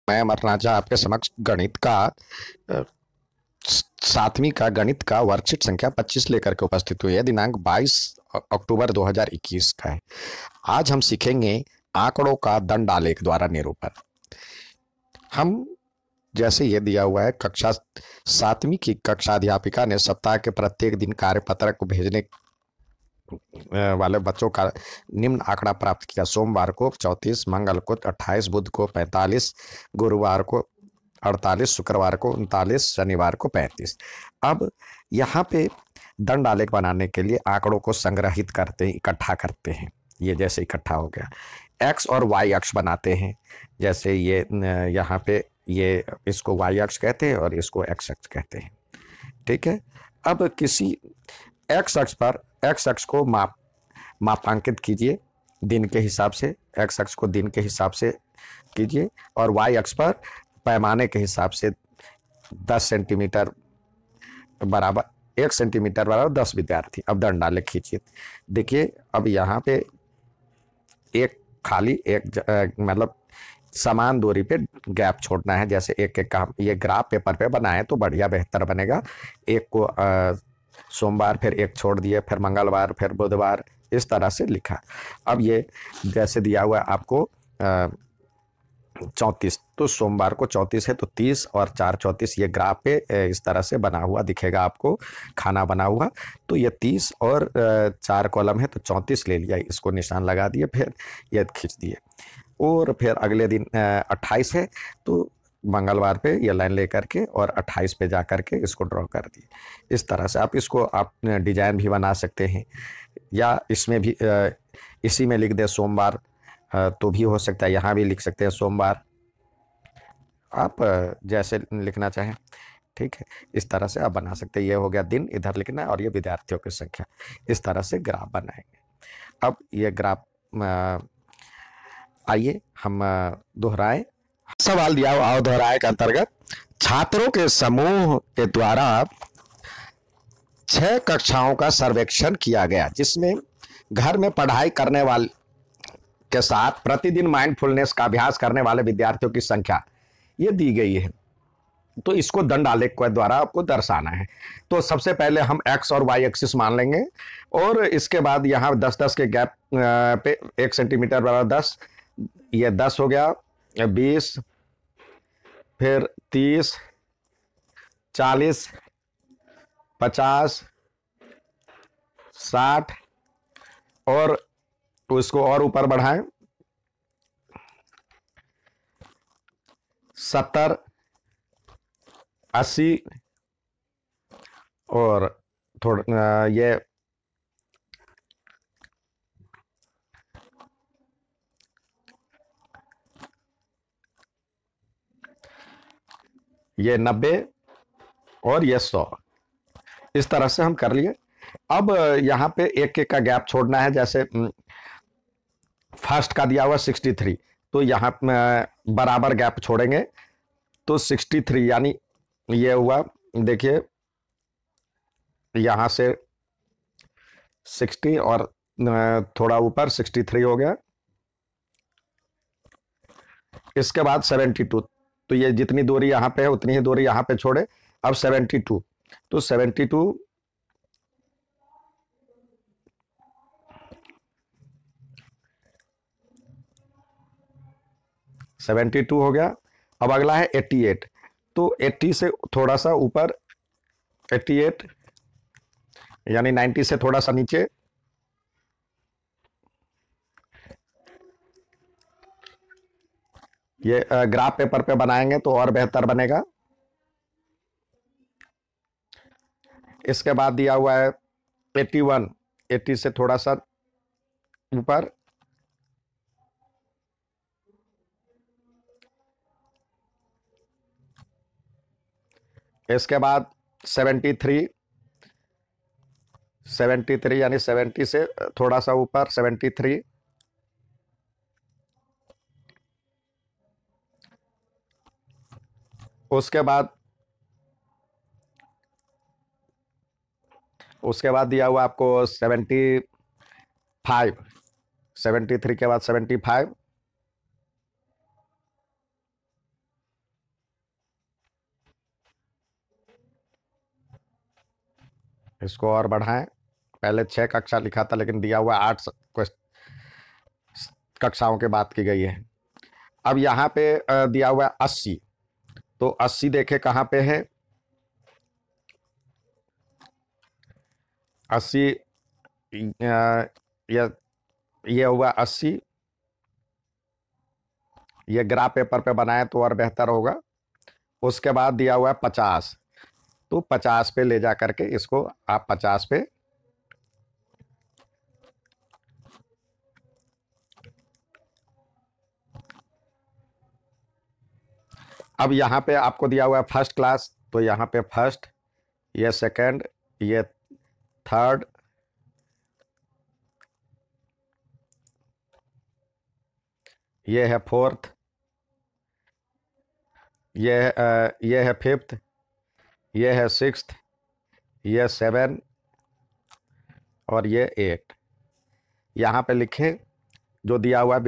मैं अमरनाथ झा आपके समक्ष गणित का अ, 7वीं का गणित का वर्कशीट संख्या 25 लेकर के उपस्थित हुई है। दिनांक 22 अक्टूबर 2021 का है। आज हम सीखेंगे आंकड़ों का दंड आलेख द्वारा निरूपण। हम जैसे ये दिया हुआ है, कक्षा 7वीं की कक्षा अध्यापिका ने सप्ताह के प्रत्येक दिन कार्यपत्रक को भेजने वाले बच्चों का निम्न आंकड़ा प्राप्त किया। सोमवार को 34, मंगल को 28, बुध को 45, गुरुवार को 48, शुक्रवार को 39, शनिवार को 35। अब यहाँ पे दंड आलेख बनाने के लिए आंकड़ों को संग्रहित करते हैं, इकट्ठा करते हैं। ये जैसे इकट्ठा हो गया, एक्स और वाई अक्ष बनाते हैं। जैसे ये यहाँ पे ये इसको वाई अक्ष कहते हैं और इसको एक्स अक्ष कहते हैं। ठीक है। अब किसी एक्स अक्ष पर एक्स अक्ष को मापांकित कीजिए दिन के हिसाब से, एक्स अक्ष को दिन के हिसाब से कीजिए, और वाई अक्ष पर पैमाने के हिसाब से 10 सेंटीमीटर बराबर 1 सेंटीमीटर बराबर 10 विद्यार्थी। अब दंड आलेख खींचिए। देखिए, अब यहाँ पे एक खाली मतलब समान दूरी पे गैप छोड़ना है। जैसे एक एक काम ये ग्राफ पेपर पे बनाए तो बढ़िया बेहतर बनेगा। एक को सोमवार, फिर एक छोड़ दिए, फिर मंगलवार, फिर बुधवार, इस तरह से लिखा। अब ये जैसे दिया हुआ है आपको 34, तो सोमवार को 34 है तो 30 और 4 34, ये ग्राफ पे इस तरह से बना हुआ दिखेगा आपको, खाना बना हुआ। तो ये 30 और 4 कॉलम है तो 34 ले लिया, इसको निशान लगा दिए, फिर ये खींच दिए। और फिर अगले दिन 28 है तो मंगलवार पे ये लाइन लेकर के और 28 पे जा कर के इसको ड्रॉ कर दिए। इस तरह से आप डिजाइन भी बना सकते हैं, या इसमें भी इसी में लिख दे सोमवार, तो भी हो सकता है। यहाँ भी लिख सकते हैं सोमवार, आप जैसे लिखना चाहें। ठीक है, इस तरह से आप बना सकते हैं। ये हो गया दिन, इधर लिखना है, और ये विद्यार्थियों की संख्या। इस तरह से ग्राफ बनाएंगे। अब ये ग्राफ आइए हम दोहराएं। सवाल दिया हुआ और दोहराए के अंतर्गत छात्रों के समूह के द्वारा 6 कक्षाओं का सर्वेक्षण किया गया, जिसमें घर में पढ़ाई करने वाले के साथ प्रतिदिन माइंडफुलनेस का अभ्यास करने वाले विद्यार्थियों की संख्या ये दी गई है। तो इसको दंड आलेख के द्वारा आपको दर्शाना है। तो सबसे पहले हम एक्स और वाई एक्सिस मान लेंगे, और इसके बाद यहाँ 10-10 के गैप पे 1 सेंटीमीटर बराबर 10, ये 10 हो गया, 20, फिर 30, 40, 50, 60, और उसको और ऊपर बढ़ाएं 70, 80, और थोड़ा ये 90 और ये 100। इस तरह से हम कर लिए। अब यहाँ पे एक एक का गैप छोड़ना है। जैसे फर्स्ट का दिया हुआ 63, तो यहाँ बराबर गैप छोड़ेंगे तो 63, यानी ये हुआ, देखिए यहाँ से 60 और थोड़ा ऊपर 63 हो गया। इसके बाद 72, तो ये जितनी दूरी यहाँ पे है उतनी ही दूरी यहाँ पे छोड़े। अब 72, तो 72 हो गया। अब अगला है 88, तो 80 से थोड़ा सा ऊपर 88, यानी 90 से थोड़ा सा नीचे। ये ग्राफ पेपर पे बनाएंगे तो और बेहतर बनेगा। इसके बाद दिया हुआ है 81, 80 से थोड़ा सा ऊपर। इसके बाद 73, 73 यानी 70 से थोड़ा सा ऊपर 73। उसके बाद दिया हुआ आपको 75, 73 के बाद 75, इसको और बढ़ाएं। पहले 6 कक्षा लिखा था, लेकिन दिया हुआ 8 कक्षाओं की बात की गई है। अब यहाँ पे दिया हुआ है 80, तो 80 देखे कहाँ पे है। 80, ये ये हुआ 80। ये ग्राफ पेपर पे बनाए तो और बेहतर होगा। उसके बाद दिया हुआ है 50, तो 50 पे ले जा करके इसको आप 50 पे। अब यहाँ पे आपको दिया हुआ है फर्स्ट क्लास, तो यहाँ पे फर्स्ट, ये सेकंड, ये थर्ड, ये है फोर्थ, ये है फिफ्थ, ये है सिक्स्थ, ये सेवन, और ये एट। यहाँ पे लिखें जो दिया हुआ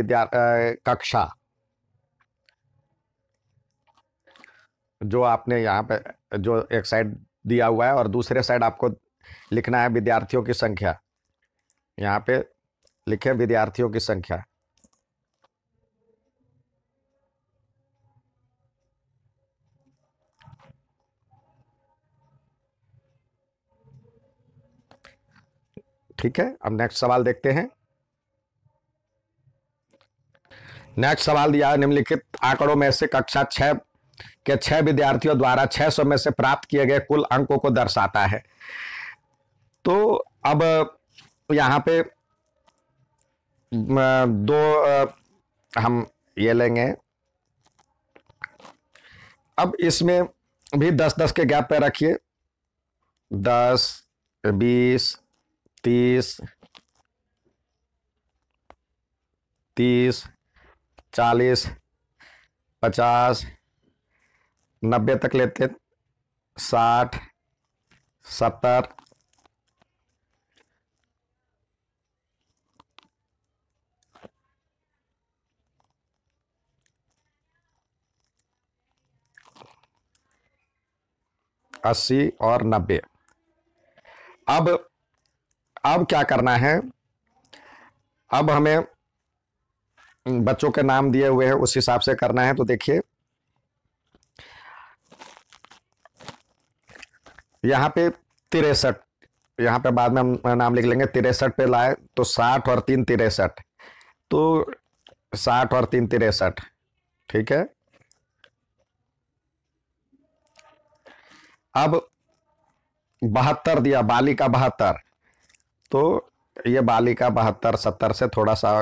कक्षा, जो आपने यहाँ पे जो एक साइड दिया हुआ है और दूसरे साइड आपको लिखना है विद्यार्थियों की संख्या। यहाँ पे लिखें विद्यार्थियों की संख्या। ठीक है, अब नेक्स्ट सवाल देखते हैं। नेक्स्ट सवाल दिया है, निम्नलिखित आंकड़ों में से कक्षा 6 के 6 विद्यार्थियों द्वारा 600 में से प्राप्त किए गए कुल अंकों को दर्शाता है। तो अब यहाँ पे दो हम ये लेंगे। अब इसमें भी 10-10 के गैप पे रखिए। 10, 20, 30, 30, 40, 50, 90 तक लेते, 60, 70, 80 और 90। अब क्या करना है, अब हमें बच्चों के नाम दिए हुए हैं उस हिसाब से करना है। तो देखिए यहाँ पे 63, यहाँ पे बाद में हम नाम लिख लेंगे। 63 पे लाए तो 60 और 3 63, तो 60 और 3 63। ठीक है, अब 72 दिया, बालिका 72, तो ये बालिका 72 70 से थोड़ा सा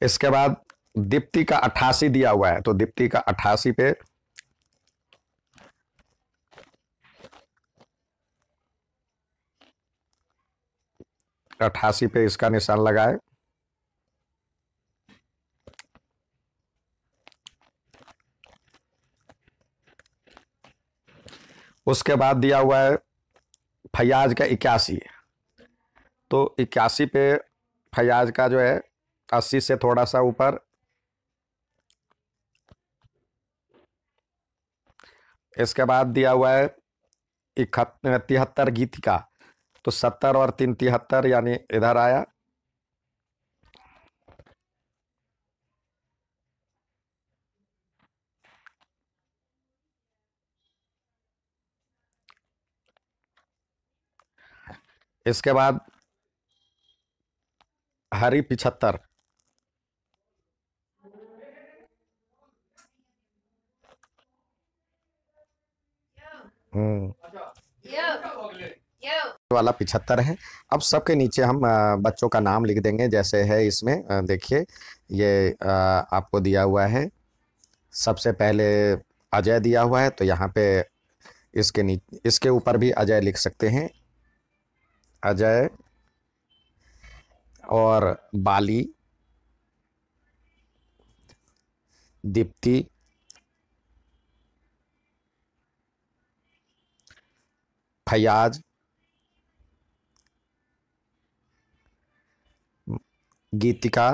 इसके बाद दीप्ति का 88 दिया हुआ है, तो दीप्ति का 88 पे 88 पे इसका निशान लगाए। उसके बाद दिया हुआ है फैयाज का 81, तो 81 पे फैयाज का जो है 80 से थोड़ा सा ऊपर। इसके बाद दिया हुआ है 73 गीतिका, तो 70 और 3 73, यानी इधर आया। इसके बाद हरी 75, वाला 75 है। अब सबके नीचे हम बच्चों का नाम लिख देंगे जैसे है इसमें। देखिए ये आपको दिया हुआ है। सबसे पहले अजय दिया हुआ है, तो यहाँ पे इसके नीचे इसके ऊपर भी अजय लिख सकते हैं। अजय और बाली, दीप्ति, फयाज, गीतिका,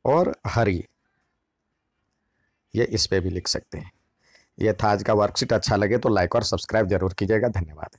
और हरी, ये इस पे भी लिख सकते हैं। ये था आज का वर्कशीट। अच्छा लगे तो लाइक और सब्सक्राइब जरूर कीजिएगा। धन्यवाद।